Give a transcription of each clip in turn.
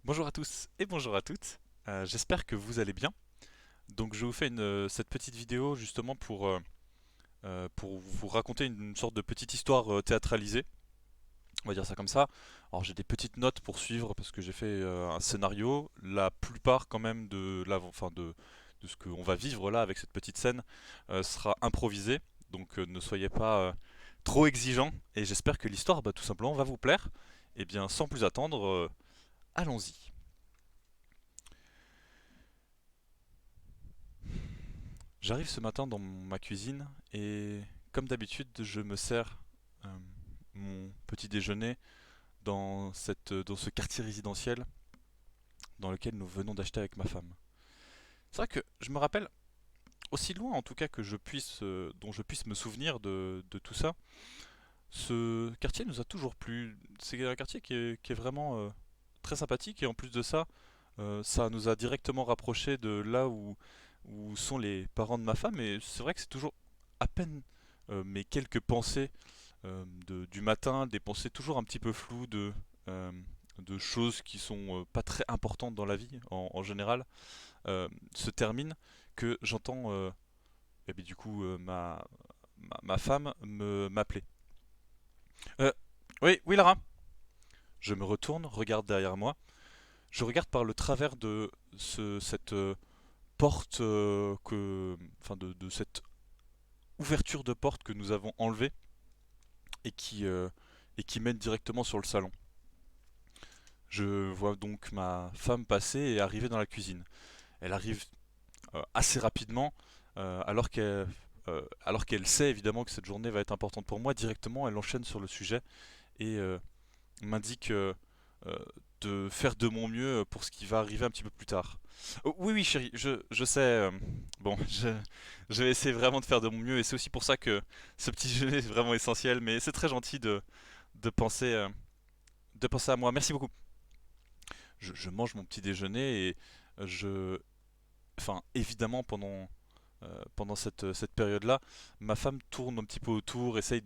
Bonjour à tous et bonjour à toutes. J'espère que vous allez bien. Donc je vous fais cette petite vidéo justement pour vous raconter une sorte de petite histoire théâtralisée. On va dire ça comme ça. Alors j'ai des petites notes pour suivre parce que j'ai fait un scénario. La plupart quand même de ce qu'on va vivre là avec cette petite scène sera improvisé. Donc ne soyez pas trop exigeants et j'espère que l'histoire tout simplement va vous plaire. Et bien sans plus attendre, allons-y. J'arrive ce matin dans ma cuisine et comme d'habitude, je me sers euh, mon petit déjeuner dans ce quartier résidentiel dans lequel nous venons d'acheter avec ma femme. C'est vrai que je me rappelle, aussi loin en tout cas dont je puisse me souvenir de tout ça, ce quartier nous a toujours plu. C'est un quartier qui est vraiment très sympathique et en plus de ça, ça nous a directement rapprochés de où sont les parents de ma femme et c'est vrai que c'est toujours à peine mes quelques pensées du matin, des pensées toujours un petit peu floues euh, de choses qui sont pas très importantes dans la vie en général, se terminent que j'entends et bien, du coup ma femme m'appeler. Euh, oui, oui Lara. Je me retourne, regarde derrière moi. Je regarde par le travers de cette porte de cette ouverture de porte que nous avons enlevée et et qui mène directement sur le salon. Je vois donc ma femme passer et arriver dans la cuisine. Elle arrive assez rapidement, euh, alors qu'elle alors qu'elle sait évidemment que cette journée va être importante pour moi. Directement, elle enchaîne sur le sujet et m'indique de faire de mon mieux pour ce qui va arriver un petit peu plus tard. Oh, oui, oui, chérie, je sais. Bon, je vais essayer vraiment de faire de mon mieux et c'est aussi pour ça que ce petit déjeuner est vraiment essentiel. Mais c'est très gentil de penser, de penser à moi. Merci beaucoup. Je mange mon petit déjeuner et je, enfin, évidemment pendant cette période-là, ma femme tourne un petit peu autour, essaye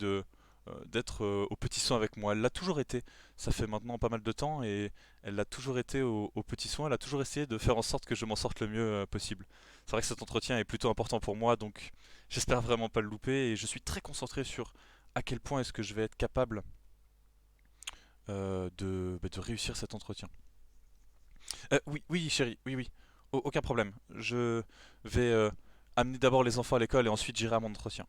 d'être au petit soin avec moi. Elle l'a toujours été. Ça fait maintenant pas mal de temps et elle l'a toujours été au petit soin. Elle a toujours essayé de faire en sorte que je m'en sorte le mieux possible. C'est vrai que cet entretien est plutôt important pour moi, donc j'espère vraiment pas le louper et je suis très concentré sur à quel point est-ce que je vais être capable de réussir cet entretien. Oui, oui, chérie, oui, oui. Aucun problème. Je vais amener d'abord les enfants à l'école et ensuite j'irai à mon entretien.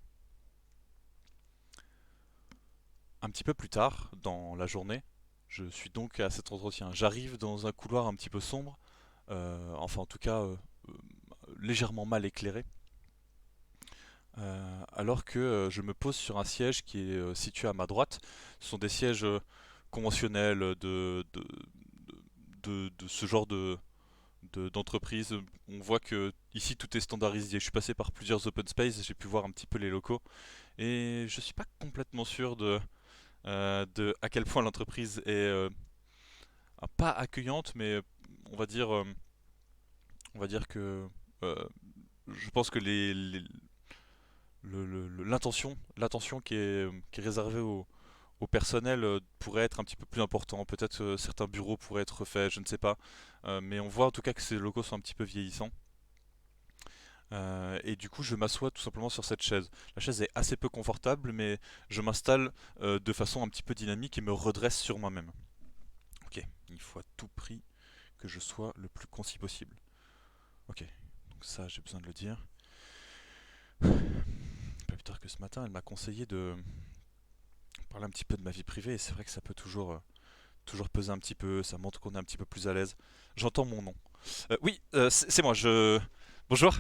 Un petit peu plus tard, dans la journée, je suis donc à cet entretien. J'arrive dans un couloir un petit peu sombre, enfin en tout cas légèrement mal éclairé, alors que je me pose sur un siège qui est situé à ma droite. Ce sont des sièges conventionnels de ce genre d'entreprise. On voit que ici tout est standardisé. Je suis passé par plusieurs open space, j'ai pu voir un petit peu les locaux et je suis pas complètement sûr de à quel point l'entreprise est pas accueillante, mais on va dire euh, on va dire que euh, je pense que l'intention qui est réservée au personnel pourrait être un petit peu plus important. Peut-être certains bureaux pourraient être refaits, je ne sais pas. Mais on voit en tout cas que ces locaux sont un petit peu vieillissants. Et du coup, je m'assois tout simplement sur cette chaise. La chaise est assez peu confortable, mais je m'installe de façon un petit peu dynamique et me redresse sur moi-même. Ok, il faut à tout prix que je sois le plus concis possible. Ok, donc ça, j'ai besoin de le dire. Pas plus tard que ce matin, elle m'a conseillé de parler un petit peu de ma vie privée, et c'est vrai que ça peut toujours peser un petit peu, ça montre qu'on est un petit peu plus à l'aise. J'entends mon nom. Oui, c'est moi, je... Bonjour.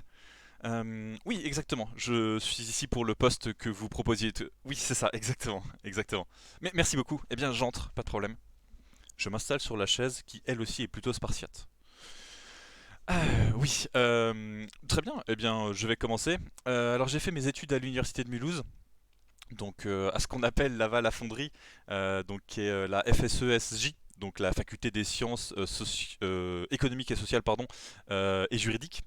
Oui, exactement. Je suis ici pour le poste que vous proposiez. Oui, c'est ça, exactement, exactement. Mais merci beaucoup. Eh bien, j'entre, pas de problème. Je m'installe sur la chaise qui, elle aussi, est plutôt spartiate. Oui, très bien. Eh bien, je vais commencer. Alors, j'ai fait mes études à l'université de Mulhouse, donc à ce qu'on appelle Laval-la-Fonderie, donc qui est la FSESJ, donc la faculté des sciences économiques et sociales, pardon, et juridiques.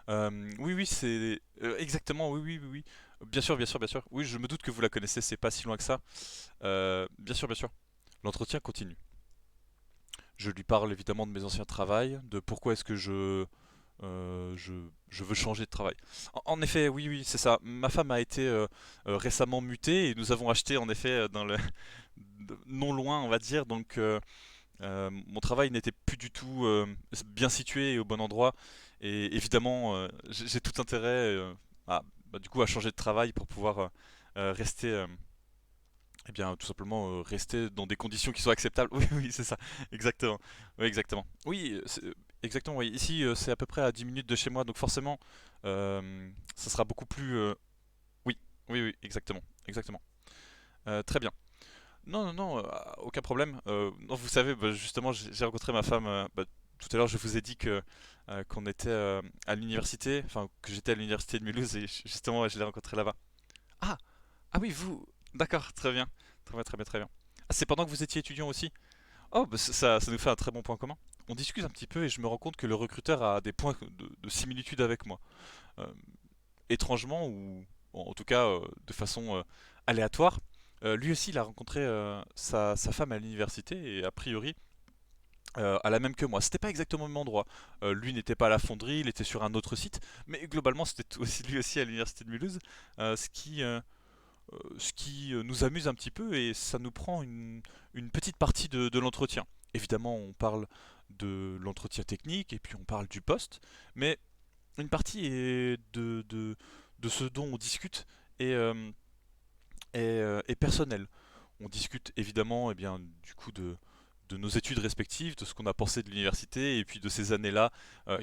Oui, oui, c'est exactement. Oui, oui, oui, oui. Bien sûr, bien sûr, bien sûr. Oui, je me doute que vous la connaissez. C'est pas si loin que ça. Bien sûr, bien sûr. L'entretien continue. Je lui parle évidemment de mes anciens travails, de pourquoi est-ce que je veux changer de travail. En effet, oui, oui, c'est ça. Ma femme a été récemment mutée et nous avons acheté en effet dans le non loin, on va dire. Donc mon travail n'était plus du tout bien situé et au bon endroit. Et évidemment, j'ai tout intérêt du coup à changer de travail pour pouvoir rester. Eh bien, tout simplement rester dans des conditions qui soient acceptables. Oui, oui, c'est ça, exactement. Oui, exactement. Oui, exactement. Oui. Ici, c'est à peu près à 10 minutes de chez moi, donc forcément, ça sera beaucoup plus. Oui, oui, oui, exactement, exactement. Très bien. Non, non, non, aucun problème. Non, vous savez, bah, justement, j'ai rencontré ma femme. Tout à l'heure, je vous ai dit que qu'on était à l'université, enfin que j'étais à l'université de Mulhouse et justement, ouais, je l'ai rencontré là-bas. Ah, ah oui, vous. D'accord, très bien, très bien, très bien, très bien. Ah, c'est pendant que vous étiez étudiant aussi? Oh, bah, ça nous fait un très bon point commun. On discute un petit peu et je me rends compte que le recruteur a des points de similitude avec moi. Euh, Étrangement ou en tout cas de façon aléatoire. Lui aussi, il a rencontré sa femme à l'université et a priori à la même que moi. C'était pas exactement au même endroit. Lui n'était pas à la fonderie, il était sur un autre site, mais globalement c'était aussi lui aussi à l'université de Mulhouse, ce qui nous amuse un petit peu et ça nous prend une petite partie de l'entretien. Évidemment, on parle de l'entretien technique et puis on parle du poste, mais une partie est de ce dont on discute et, est personnelle. On discute évidemment du coup de nos études respectives, de ce qu'on a pensé de l'université et puis de ces années-là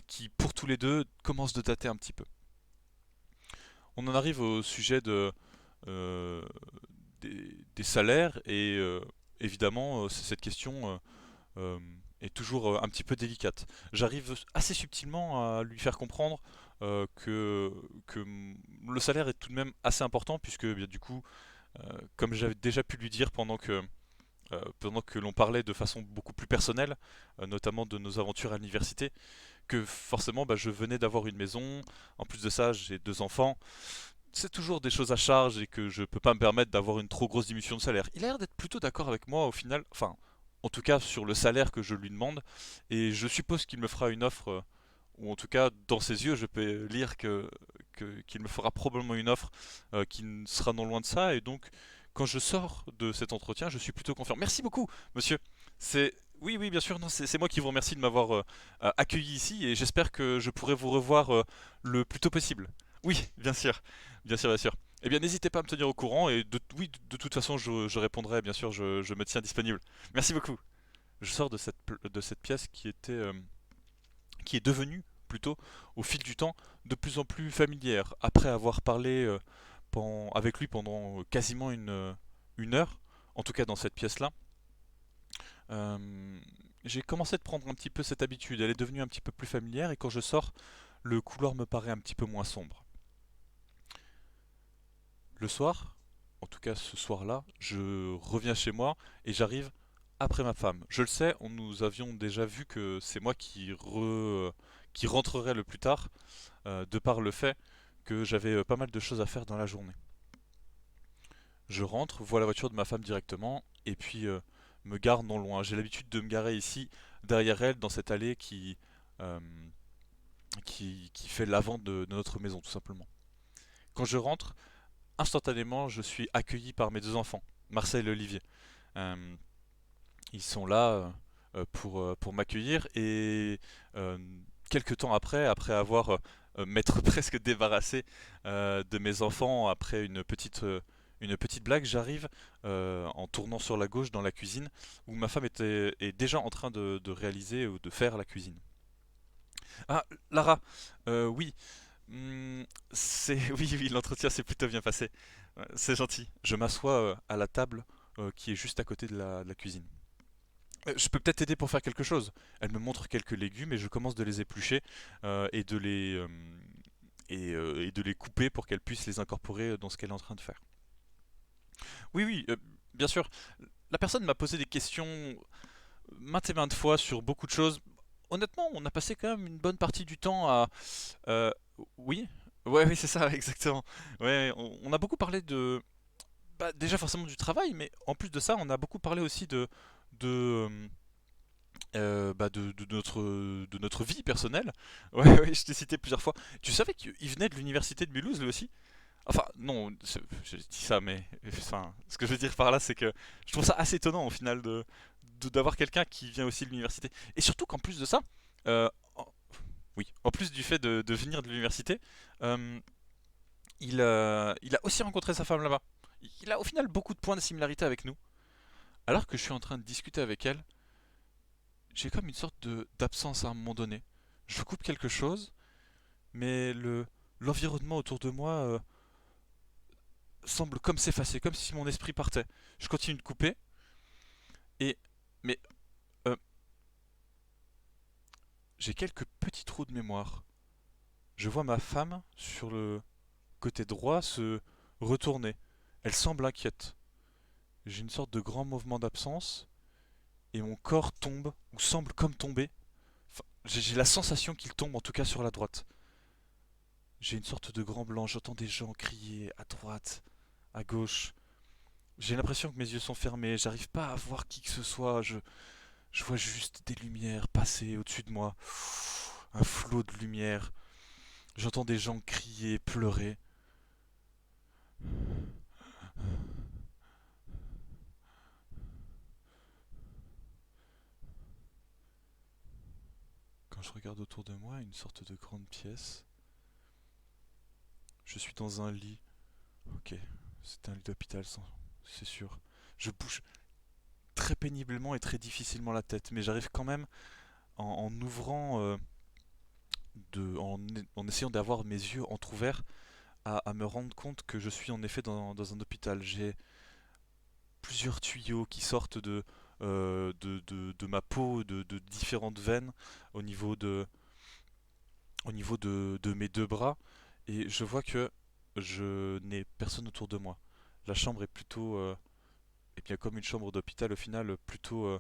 qui, pour tous les deux, commencent de dater un petit peu. On en arrive au sujet euh, des salaires et évidemment, cette question euh, est toujours un petit peu délicate. J'arrive assez subtilement à lui faire comprendre que le salaire est tout de même assez important puisque bien, du coup, comme j'avais déjà pu lui dire pendant que l'on parlait de façon beaucoup plus personnelle, notamment de nos aventures à l'université, que forcément bah, je venais d'avoir une maison, en plus de ça j'ai deux enfants, c'est toujours des choses à charge et que je peux pas me permettre d'avoir une trop grosse diminution de salaire. Il a l'air d'être plutôt d'accord avec moi au final, enfin, en tout cas sur le salaire que je lui demande, et je suppose qu'il me fera une offre, ou en tout cas dans ses yeux je peux lire qu'il me fera probablement une offre qui ne sera non loin de ça, et donc quand je sors de cet entretien, je suis plutôt confiant. Merci beaucoup, monsieur. C'est oui, oui, bien sûr, non, c'est moi qui vous remercie de m'avoir accueilli ici, et j'espère que je pourrai vous revoir le plus tôt possible. Oui, bien sûr. Bien sûr, bien sûr. Eh bien, n'hésitez pas à me tenir au courant et oui, de toute façon, je répondrai, bien sûr, je me tiens disponible. Merci beaucoup. Je sors de cette pièce qui est devenue, plutôt, au fil du temps, de plus en plus familière. Après avoir parlé avec lui pendant quasiment une heure, en tout cas dans cette pièce-là, euh, j'ai commencé à prendre un petit peu cette habitude. Elle est devenue un petit peu plus familière et quand je sors, le couloir me paraît un petit peu moins sombre. Le soir, en tout cas ce soir-là, je reviens chez moi et j'arrive après ma femme. Je le sais, nous avions déjà vu que c'est moi qui rentrerai le plus tard, de par le fait que j'avais pas mal de choses à faire dans la journée. Je rentre, vois la voiture de ma femme directement et puis me gare non loin. J'ai l'habitude de me garer ici, derrière elle, dans cette allée euh, qui fait l'avant de notre maison, tout simplement. Quand je rentre, instantanément, je suis accueilli par mes deux enfants, Marcel et Olivier. Euh, Ils sont là pour m'accueillir et euh, quelques temps après, après avoir m'être presque débarrassé de mes enfants après une petite blague, j'arrive en tournant sur la gauche dans la cuisine où ma femme est déjà en train de réaliser ou de faire la cuisine. Ah, Lara, oui, c'est oui, oui, l'entretien s'est plutôt bien passé. C'est gentil. Je m'assois à la table qui est juste à côté de la cuisine. Je peux peut-être t'aider pour faire quelque chose. Elle me montre quelques légumes et je commence de les éplucher et de les couper pour qu'elle puisse les incorporer dans ce qu'elle est en train de faire. Oui, oui, bien sûr. La personne m'a posé des questions maintes et maintes fois sur beaucoup de choses. Honnêtement, on a passé quand même une bonne partie du temps à... euh, oui, ouais, oui, c'est ça, exactement. Ouais, on a beaucoup parlé de... Bah, déjà forcément du travail, mais en plus de ça, on a beaucoup parlé aussi de de notre vie personnelle. Ouais, ouais, je t'ai cité plusieurs fois. Tu savais qu'il venait de l'université de Mulhouse, lui aussi? Enfin, non, je dis ça, mais enfin, ce que je veux dire par là, c'est que je trouve ça assez étonnant au final d'avoir quelqu'un qui vient aussi de l'université. Et surtout qu'en plus de ça, euh, en- oui, en plus du fait de venir de l'université, euh, il a aussi rencontré sa femme là-bas. Il a au final beaucoup de points de similarité avec nous. Alors que je suis en train de discuter avec elle, j'ai comme une sorte de d'absence à un moment donné. Je coupe quelque chose, mais l'environnement autour de moi semble comme s'effacer, comme si mon esprit partait. Je continue de couper, et mais euh, j'ai quelques petits trous de mémoire. Je vois ma femme sur le côté droit se retourner. Elle semble inquiète. J'ai une sorte de grand mouvement d'absence, et mon corps tombe, ou semble comme tomber. Enfin, j'ai la sensation qu'il tombe en tout cas sur la droite. J'ai une sorte de grand blanc, j'entends des gens crier à droite, à gauche. J'ai l'impression que mes yeux sont fermés, j'arrive pas à voir qui que ce soit, je vois juste des lumières passer au-dessus de moi. Un flot de lumière. J'entends des gens crier, pleurer. Quand je regarde autour de moi, une sorte de grande pièce. Je suis dans un lit. Ok, c'est un lit d'hôpital, c'est sûr. Je bouge très péniblement et très difficilement la tête, mais j'arrive quand même en ouvrant, en essayant d'avoir mes yeux entrouverts, à me rendre compte que je suis en effet dans un hôpital. J'ai plusieurs tuyaux qui sortent de ma peau, de différentes veines au niveau de mes deux bras, et je vois que je n'ai personne autour de moi. La chambre est plutôt, eh bien, comme une chambre d'hôpital au final, plutôt, euh,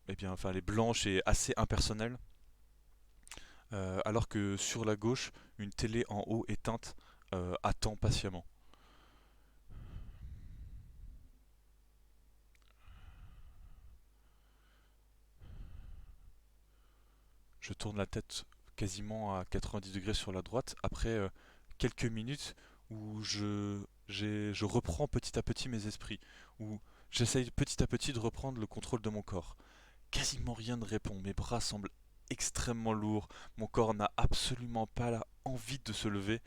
eh bien, enfin, elle est blanche et assez impersonnelle, alors que sur la gauche, une télé en haut éteinte attend patiemment. Je tourne la tête quasiment à 90 degrés sur la droite après quelques minutes où je reprends petit à petit mes esprits, où j'essaye petit à petit de reprendre le contrôle de mon corps. Quasiment rien ne répond, mes bras semblent extrêmement lourds, mon corps n'a absolument pas envie de se lever.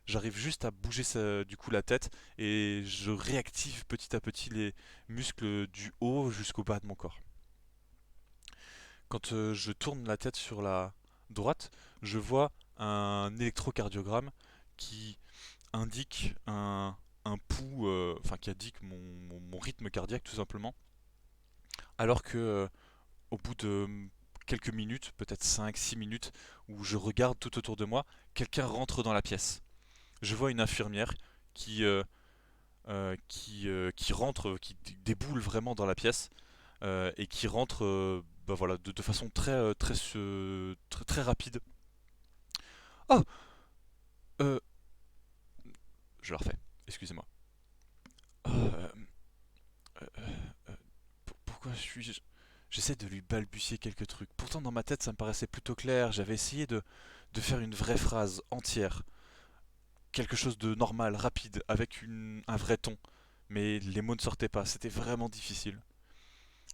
J'arrive juste à bouger du coup la tête et je réactive petit à petit les muscles du haut jusqu'au bas de mon corps. Quand je tourne la tête sur la droite, je vois un électrocardiogramme qui indique un pouls, enfin qui indique mon rythme cardiaque tout simplement, alors que au bout de quelques minutes, peut-être 5, 6 minutes, où je regarde tout autour de moi, quelqu'un rentre dans la pièce. Je vois une infirmière qui, qui rentre, qui déboule vraiment dans la pièce et qui rentre bah voilà, de façon très rapide. Oh, euh, je la refais, excusez-moi. Oh, pourquoi je suis... J'essaie de lui balbutier quelques trucs. Pourtant, dans ma tête, ça me paraissait plutôt clair. J'avais essayé de faire une vraie phrase entière. Quelque chose de normal, rapide, avec un vrai ton. Mais les mots ne sortaient pas. C'était vraiment difficile.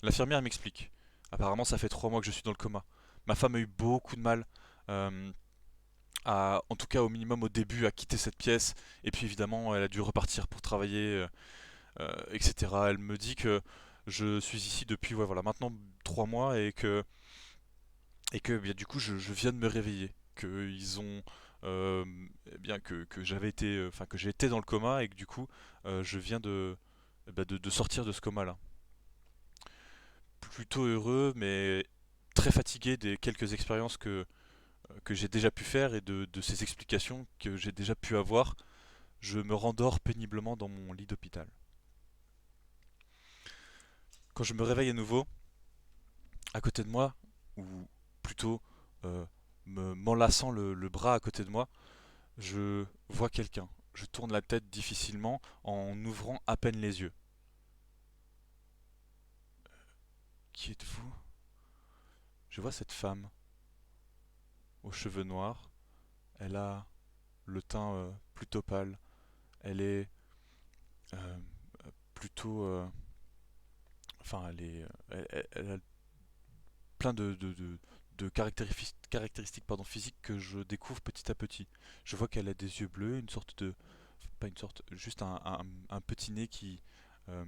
L'infirmière m'explique. Apparemment, ça fait 3 mois que je suis dans le coma. Ma femme a eu beaucoup de mal, euh, en tout cas au minimum au début, à quitter cette pièce. Et puis évidemment, elle a dû repartir pour travailler, etc. Elle me dit que je suis ici depuis, ouais, voilà, maintenant 3 mois, et que bien, du coup je viens de me réveiller, que ils ont eh bien que j'avais été, enfin que j'ai été dans le coma, et que du coup je viens de sortir de ce coma là. Plutôt heureux, mais très fatigué des quelques expériences que j'ai déjà pu faire et de ces explications que j'ai déjà pu avoir. Je me rendors péniblement dans mon lit d'hôpital. Quand je me réveille à nouveau, à côté de moi, ou plutôt euh, m'enlaçant le bras à côté de moi, je vois quelqu'un. Je tourne la tête difficilement en ouvrant à peine les yeux. Qui êtes-vous? Je vois cette femme aux cheveux noirs. Elle a le teint plutôt pâle. Elle est euh, plutôt... enfin, elle a plein de caractéristiques pardon, physiques que je découvre petit à petit. Je vois qu'elle a des yeux bleus, une sorte de... Pas une sorte, juste un petit nez euh,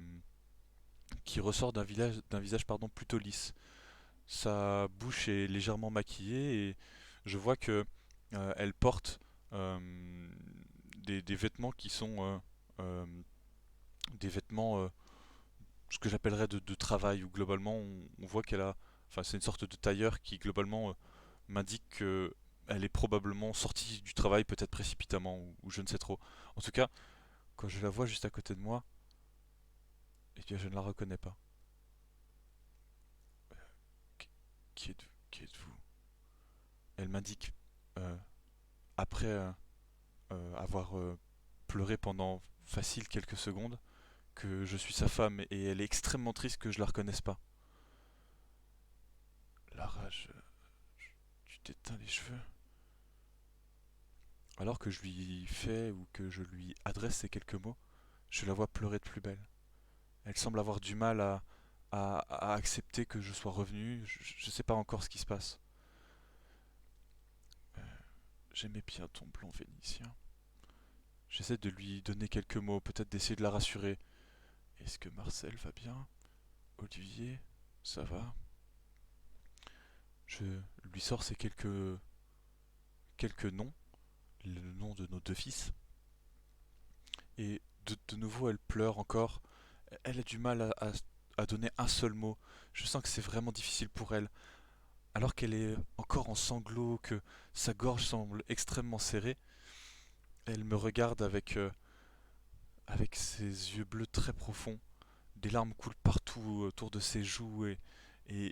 qui ressort d'un visage pardon, plutôt lisse. Sa bouche est légèrement maquillée et je vois que elle porte des vêtements qui sont euh, des vêtements ce que j'appellerais de travail où globalement on voit qu'elle a enfin c'est une sorte de tailleur qui globalement m'indique que elle est probablement sortie du travail peut-être précipitamment ou je ne sais trop. En tout cas, quand je la vois juste à côté de moi, eh bien je ne la reconnais pas. Qui êtes-vous? Elle m'indique euh, après avoir pleuré pendant facile quelques secondes que je suis sa femme et elle est extrêmement triste que je la reconnaisse pas. Lara, tu t'éteins les cheveux. Alors que je lui fais ou que je lui adresse ces quelques mots, je la vois pleurer de plus belle. Elle semble avoir du mal à accepter que je sois revenu. Je ne sais pas encore ce qui se passe. Euh, J'aimais bien ton blond vénitien. J'essaie de lui donner quelques mots, peut-être d'essayer de la rassurer. Est-ce que Marcel va bien? Olivier, ça va? Je lui sors ces quelques noms, le nom de nos deux fils, et de nouveau elle pleure encore. Elle a du mal à donner un seul mot. Je sens que c'est vraiment difficile pour elle. Alors qu'elle est encore en sanglots, que sa gorge semble extrêmement serrée, elle me regarde avec ses yeux bleus très profonds. Des larmes coulent partout autour de ses joues et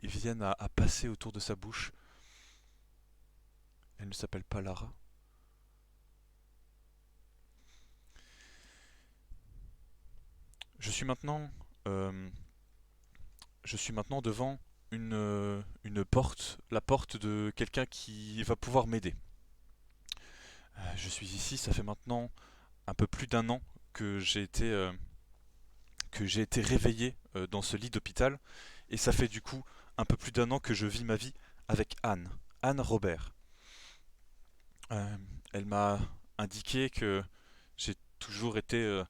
viennent à passer autour de sa bouche. Elle ne s'appelle pas Lara. Je suis maintenant, euh, je suis maintenant devant une porte, la porte de quelqu'un qui va pouvoir m'aider. Je suis ici, ça fait maintenant un peu plus d'un an que j'ai été réveillé dans ce lit d'hôpital, et ça fait du coup un peu plus d'un an que je vis ma vie avec Anne, Anne Robert. Euh, Elle m'a indiqué que j'ai toujours été,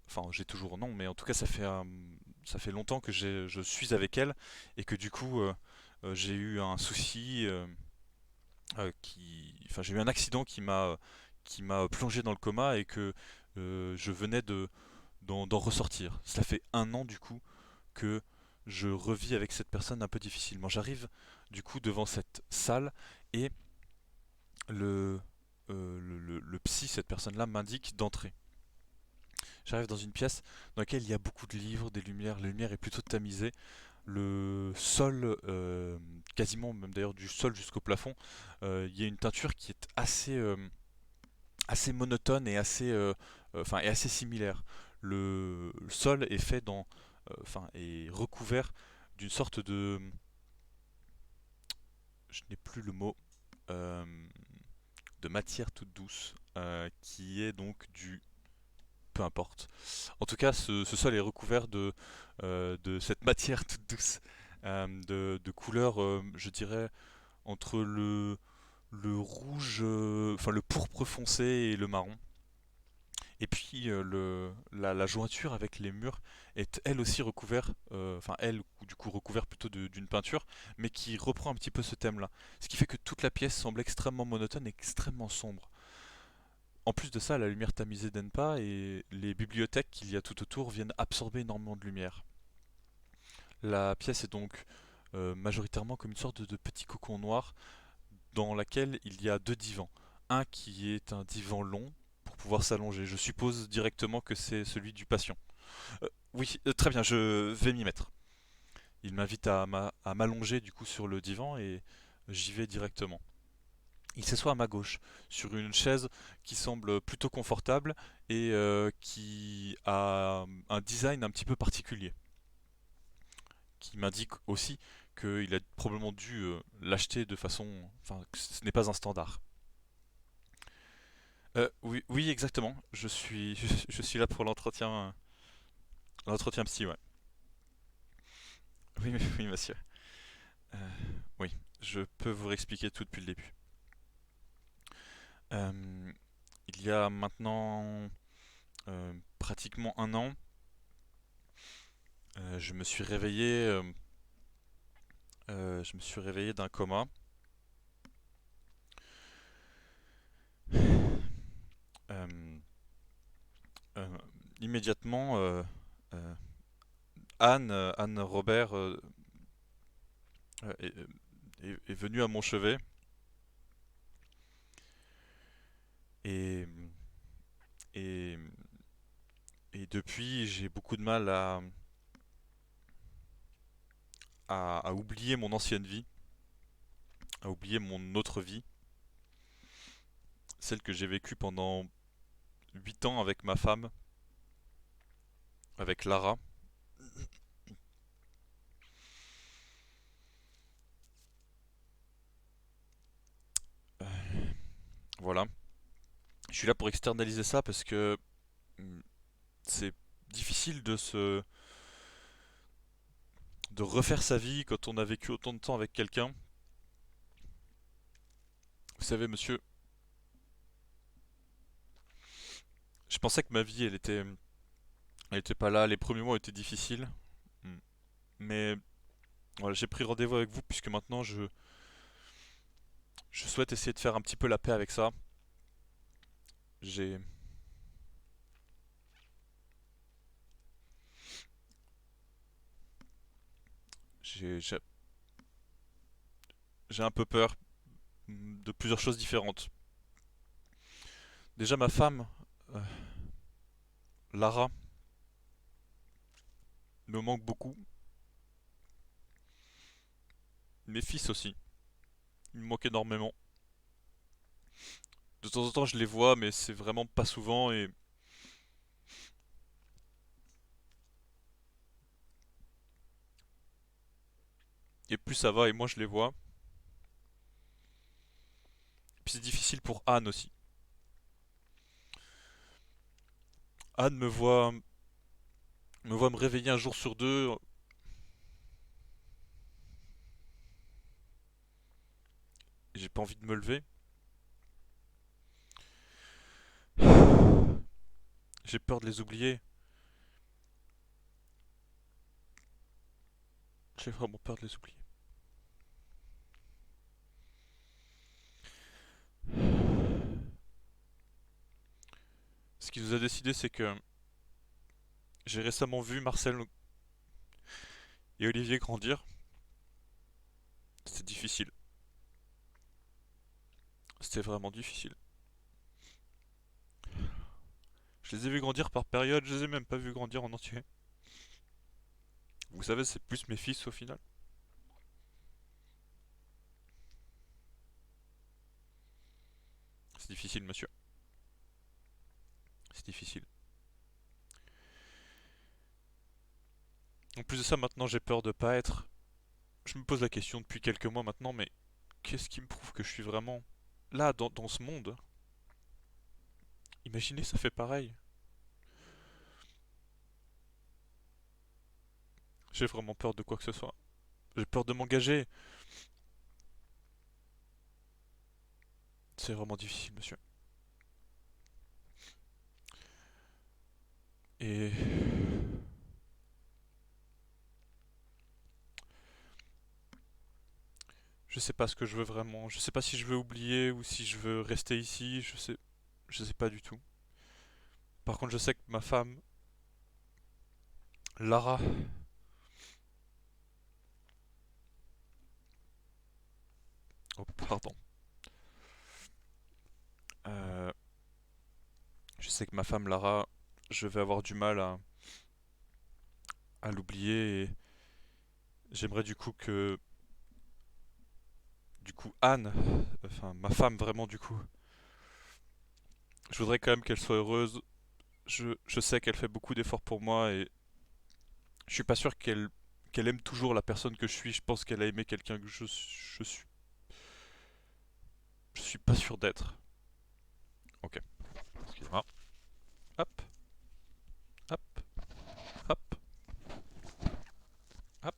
enfin j'ai toujours non, mais en tout cas ça fait longtemps que je suis avec elle et que du coup j'ai eu un souci enfin j'ai eu un accident qui m'a plongé dans le coma et que je venais d'en ressortir. Cela fait un an du coup que je revis avec cette personne un peu difficilement. J'arrive du coup devant cette salle et le, le psy, cette personne-là, m'indique d'entrer. J'arrive dans une pièce dans laquelle il y a beaucoup de livres, des lumières, la lumière est plutôt tamisée. Le sol, quasiment même d'ailleurs du sol jusqu'au plafond, il y a une teinture qui est assez monotone et enfin, et assez similaire. Le sol est fait enfin, est recouvert d'une sorte je n'ai plus le mot, euh, de matière toute douce, qui est donc peu importe. En tout cas, ce sol est recouvert de cette matière toute douce, de couleur, je dirais, entre le rouge, enfin le pourpre foncé et le marron. Et puis la jointure avec les murs est elle aussi recouverte, enfin elle, ou du coup recouverte plutôt d'une peinture, mais qui reprend un petit peu ce thème-là. Ce qui fait que toute la pièce semble extrêmement monotone et extrêmement sombre. En plus de ça, la lumière tamisée n'aide pas et les bibliothèques qu'il y a tout autour viennent absorber énormément de lumière. La pièce est donc majoritairement comme une sorte de petit cocon noir dans laquelle il y a deux divans. Un qui est un divan long pour pouvoir s'allonger. Je suppose directement que c'est celui du patient. Oui, très bien, je vais m'y mettre. Il m'invite à m'allonger du coup sur le divan et j'y vais directement. Il s'assoit à ma gauche, sur une chaise qui semble plutôt confortable et qui a un design un petit peu particulier, qui m'indique aussi qu'il a probablement dû l'acheter de façon... Enfin, que ce n'est pas un standard. Oui, oui, exactement. Je suis là pour l'entretien psy, ouais. Oui, oui, monsieur. Euh, oui, je peux vous réexpliquer tout depuis le début. Euh, il y a maintenant pratiquement un an, je me suis réveillé, d'un coma. Euh, euh, Immédiatement, euh, Anne Robert est, est venue à mon chevet et, et, et depuis j'ai beaucoup de mal à oublier mon ancienne vie, à oublier mon autre vie, celle que j'ai vécue pendant 8 ans avec ma femme, avec Lara. Euh, voilà. Je suis là pour externaliser ça parce que mm, c'est difficile de refaire sa vie quand on a vécu autant de temps avec quelqu'un. Vous savez, monsieur, je pensais que ma vie, elle était pas là. Les premiers mois étaient difficiles. Mm. Mais voilà, j'ai pris rendez-vous avec vous puisque maintenant je souhaite essayer de faire un petit peu la paix avec ça. J'ai, j'ai j'ai un peu peur de plusieurs choses différentes. Déjà, ma femme, euh, Lara, me manque beaucoup. Mes fils aussi. Ils me manquent énormément. De temps en temps, je les vois, mais c'est vraiment pas souvent. Et plus ça va, et moins je les vois. Puis c'est difficile pour Anne aussi. Anne me voit me réveiller un jour sur deux, et j'ai pas envie de me lever. J'ai peur de les oublier. J'ai vraiment peur de les oublier. Ce qui nous a décidé, c'est que j'ai récemment vu Marcel et Olivier grandir. C'était difficile. C'était vraiment difficile. Je les ai vus grandir par période, je les ai même pas vus grandir en entier. Vous savez, c'est plus mes fils au final. C'est difficile, monsieur. C'est difficile. En plus de ça, maintenant j'ai peur de pas être. Je me pose la question depuis quelques mois maintenant, mais qu'est-ce qui me prouve que je suis vraiment là dans ce monde? Imaginez, ça fait pareil. J'ai vraiment peur de quoi que ce soit. J'ai peur de m'engager. C'est vraiment difficile, monsieur. Et je sais pas ce que je veux vraiment. Je sais pas si je veux oublier ou si je veux rester ici. Je sais pas du tout. Par contre, je sais que ma femme, Lara, oh pardon, Euh, je sais que ma femme Lara, je vais avoir du mal à l'oublier et j'aimerais du coup Anne, enfin ma femme vraiment du coup, je voudrais quand même qu'elle soit heureuse. Je sais qu'elle fait beaucoup d'efforts pour moi et je suis pas sûr qu'elle aime toujours la personne que je suis. Je pense qu'elle a aimé quelqu'un que je suis pas sûr d'être. Ok, excusez-moi. Hop, hop, hop, hop.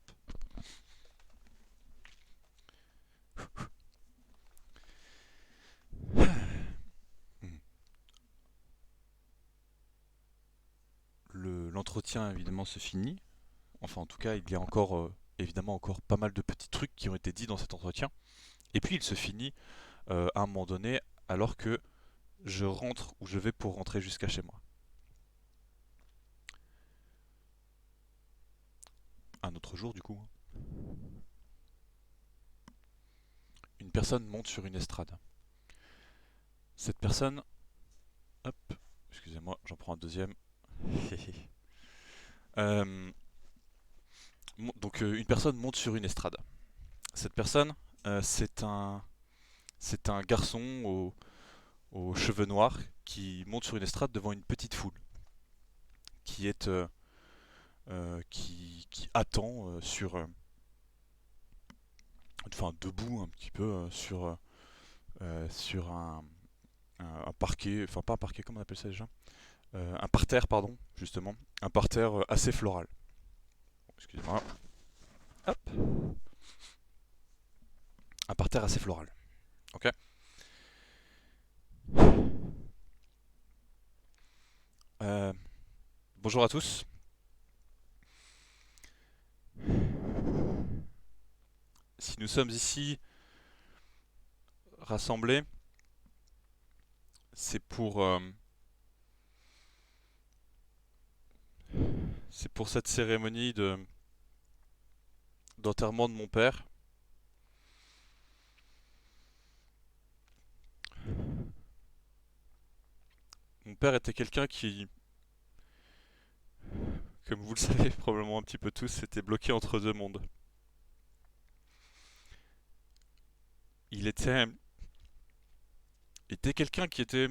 Hmm. L'entretien évidemment se finit. Enfin, en tout cas, il y a encore évidemment encore pas mal de petits trucs qui ont été dits dans cet entretien. Et puis il se finit à un moment donné, alors que je rentre ou je vais pour rentrer jusqu'à chez moi. Un autre jour, du coup, une personne monte sur une estrade. Cette personne, hop, excusez-moi, j'en prends un deuxième. Euh, une personne monte sur une estrade. Cette personne, c'est un garçon aux cheveux noirs qui monte sur une estrade devant une petite foule qui est qui attend enfin debout un petit peu sur un parquet, enfin pas un parquet, comment on appelle ça déjà? Un parterre, pardon, justement, un parterre assez floral. Excusez-moi. Hop, un parterre assez floral. Ok. Euh, Bonjour à tous. Si nous sommes ici rassemblés, c'est c'est pour cette cérémonie de d'enterrement de mon père. Mon père était quelqu'un qui, comme vous le savez probablement un petit peu tous, était bloqué entre deux mondes. Il était, était quelqu'un qui était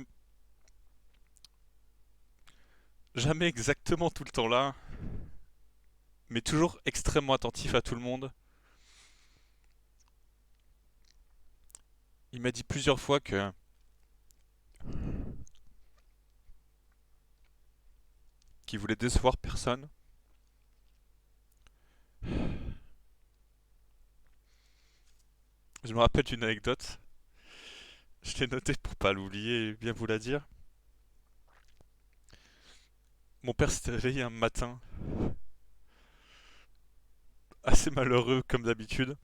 jamais exactement tout le temps là, mais toujours extrêmement attentif à tout le monde. Il m'a dit plusieurs fois que qu'il voulait décevoir personne. Je me rappelle d'une anecdote. Je l'ai notée pour pas l'oublier et bien vous la dire. Mon père s'était réveillé un matin, assez malheureux comme d'habitude.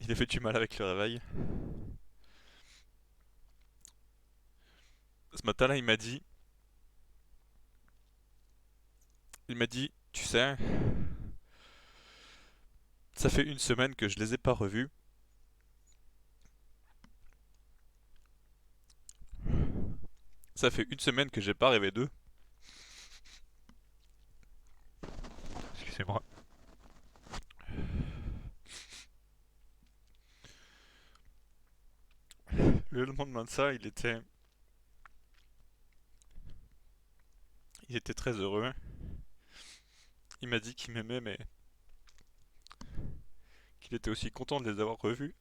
Il avait du mal avec le réveil. Ce matin-là, il m'a dit, tu sais, ça fait une semaine que je les ai pas revus. Ça fait une semaine que j'ai pas rêvé d'eux. Excusez-moi. Le lendemain de ça, il était très heureux. Il m'a dit qu'il m'aimait, mais qu'il était aussi content de les avoir revus.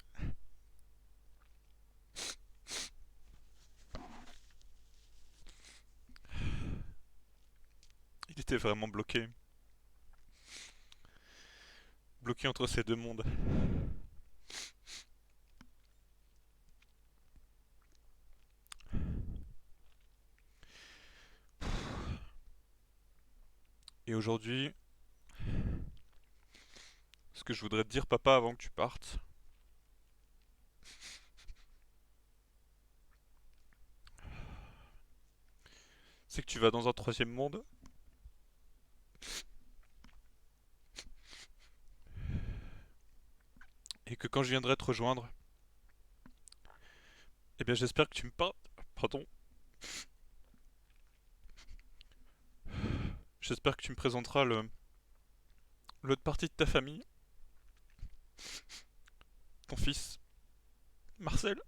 Il était vraiment bloqué. Bloqué entre ces deux mondes. Et aujourd'hui, ce que je voudrais te dire, papa, avant que tu partes, c'est que tu vas dans un troisième monde et que quand je viendrai te rejoindre, eh bien j'espère que tu me parles. Pardon. J'espère que tu me présenteras l'autre partie de ta famille, ton fils, Marcel.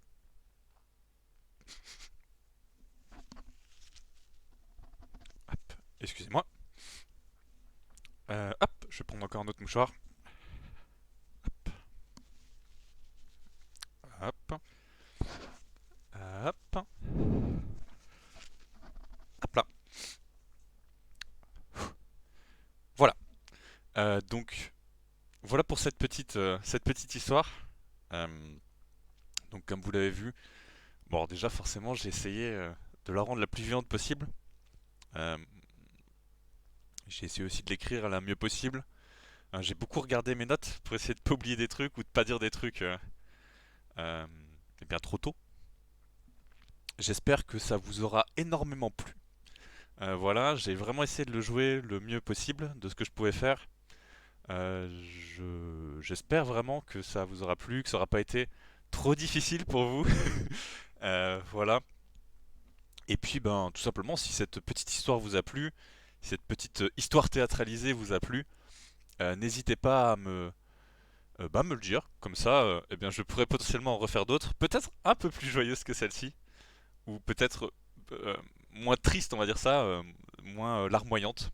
Hop. Excusez-moi. Hop, je vais prendre encore un autre mouchoir. Hop, hop, hop là. Voilà. Donc, voilà pour cette petite histoire. Euh, donc, comme vous l'avez vu, bon, déjà, forcément, j'ai essayé de la rendre la plus vivante possible. Euh, j'ai essayé aussi de l'écrire la mieux possible. J'ai beaucoup regardé mes notes pour essayer de pas oublier des trucs ou de pas dire des trucs euh, eh bien trop tôt. J'espère que ça vous aura énormément plu. Voilà, j'ai vraiment essayé de le jouer le mieux possible de ce que je pouvais faire. J'espère vraiment que ça vous aura plu, que ça aura pas été trop difficile pour vous. Voilà. Et puis, ben, tout simplement, si cette petite histoire vous a plu, si cette petite histoire théâtralisée vous a plu, n'hésitez pas à me le dire. Comme ça, eh bien, je pourrais potentiellement en refaire d'autres, peut-être un peu plus joyeuses que celle-ci, ou peut-être euh, moins triste, on va dire ça, moins larmoyante.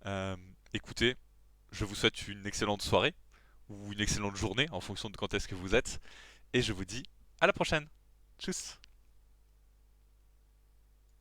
Euh, Écoutez, je vous souhaite une excellente soirée ou une excellente journée en fonction de quand est-ce que vous êtes, et je vous dis à la prochaine. Tchuss.